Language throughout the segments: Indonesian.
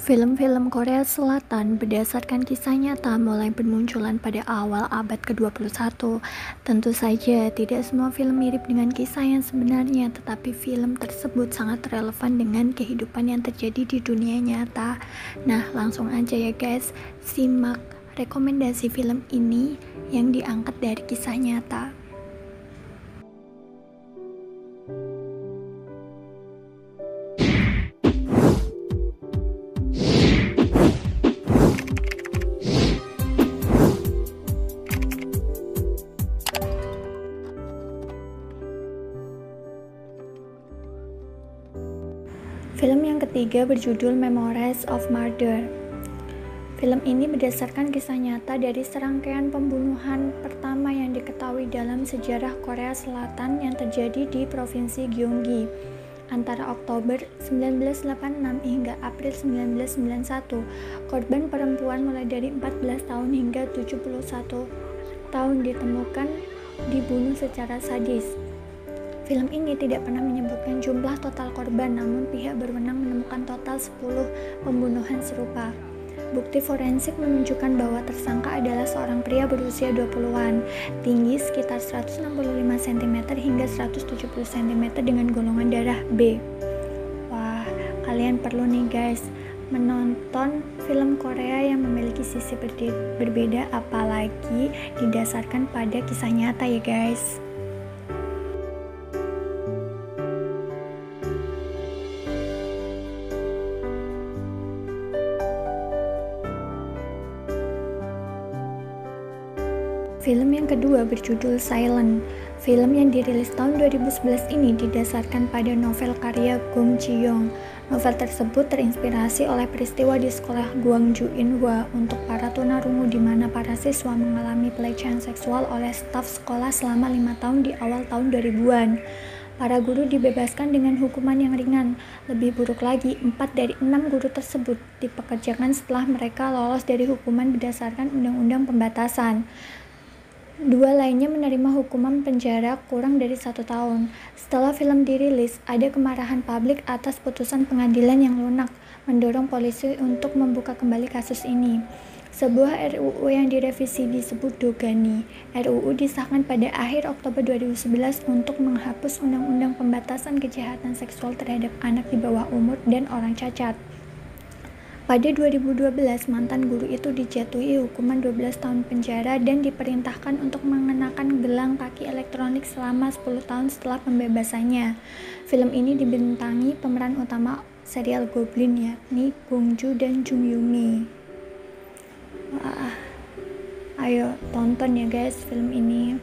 Film-film Korea Selatan berdasarkan kisah nyata mulai bermunculan pada awal abad ke-21. Tentu saja, tidak semua film mirip dengan kisah yang sebenarnya, tetapi film tersebut sangat relevan dengan kehidupan yang terjadi di dunia nyata. Nah, langsung aja ya guys, simak rekomendasi film ini yang diangkat dari kisah nyata. Film yang ketiga berjudul Memories of Murder. Film ini berdasarkan kisah nyata dari serangkaian pembunuhan pertama yang diketahui dalam sejarah Korea Selatan yang terjadi di Provinsi Gyeonggi antara Oktober 1986 hingga April 1991. Korban perempuan mulai dari 14 tahun hingga 71 tahun ditemukan dibunuh secara sadis. Film ini tidak pernah menyebutkan jumlah total korban, namun pihak berwenang menemukan total 10 pembunuhan serupa. Bukti forensik menunjukkan bahwa tersangka adalah seorang pria berusia 20-an, tinggi sekitar 165 cm hingga 170 cm dengan golongan darah B. Wah, kalian perlu nih guys menonton film Korea yang memiliki sisi berbeda, apalagi didasarkan pada kisah nyata ya guys. Film yang kedua berjudul Silent. Film yang dirilis tahun 2011 ini didasarkan pada novel karya Gong Ji-young. Novel tersebut terinspirasi oleh peristiwa di sekolah Gwangju Inhwa untuk para tunarungu di mana para siswa mengalami pelecehan seksual oleh staf sekolah selama 5 tahun di awal tahun 2000-an. Para guru dibebaskan dengan hukuman yang ringan. Lebih buruk lagi, 4 dari 6 guru tersebut dipekerjakan setelah mereka lolos dari hukuman berdasarkan undang-undang pembatasan. 2 lainnya menerima hukuman penjara kurang dari 1 tahun. Setelah film dirilis, ada kemarahan publik atas putusan pengadilan yang lunak, mendorong polisi untuk membuka kembali kasus ini. Sebuah RUU yang direvisi disebut Dogani. RUU disahkan pada akhir Oktober 2011 untuk menghapus undang-undang pembatasan kejahatan seksual terhadap anak di bawah umur dan orang cacat. Pada 2012, mantan guru itu dijatuhi hukuman 12 tahun penjara dan diperintahkan untuk mengenakan gelang kaki elektronik selama 10 tahun setelah pembebasannya. Film ini dibintangi pemeran utama serial Goblin yakni Bong Joon dan Jung Yoon Mi. Wah, ayo tonton ya guys film ini.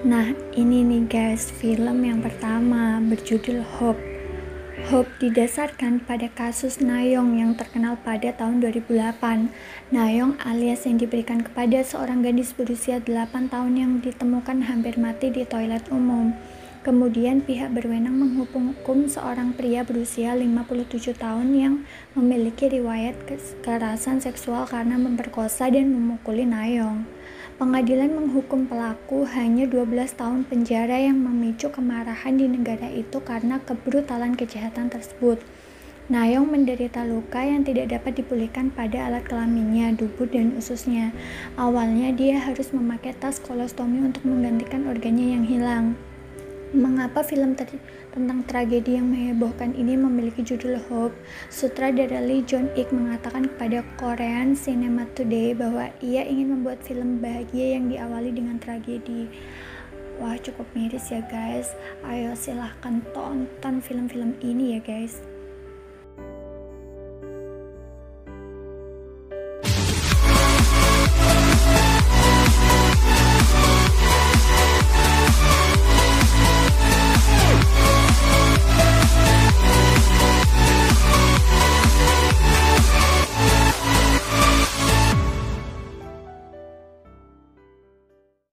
Nah, ini nih guys, film yang pertama berjudul Hope. Hope didasarkan pada kasus Nayeong yang terkenal pada tahun 2008. Nayeong alias yang diberikan kepada seorang gadis berusia 8 tahun yang ditemukan hampir mati di toilet umum. Kemudian pihak berwenang menghukum seorang pria berusia 57 tahun yang memiliki riwayat kekerasan seksual karena memperkosa dan memukuli Nayeong. Pengadilan menghukum pelaku hanya 12 tahun penjara yang memicu kemarahan di negara itu karena kebrutalan kejahatan tersebut. Nayeong menderita luka yang tidak dapat dipulihkan pada alat kelaminnya, dubur dan ususnya. Awalnya dia harus memakai tas kolostomi untuk menggantikan organnya yang hilang. Mengapa film tentang tragedi yang menghebohkan ini memiliki judul Hope? Sutradara Lee Jong-ik mengatakan kepada Korean Cinema Today bahwa ia ingin membuat film bahagia yang diawali dengan tragedi. Wah, cukup miris ya guys. Ayo silahkan tonton film-film ini ya guys.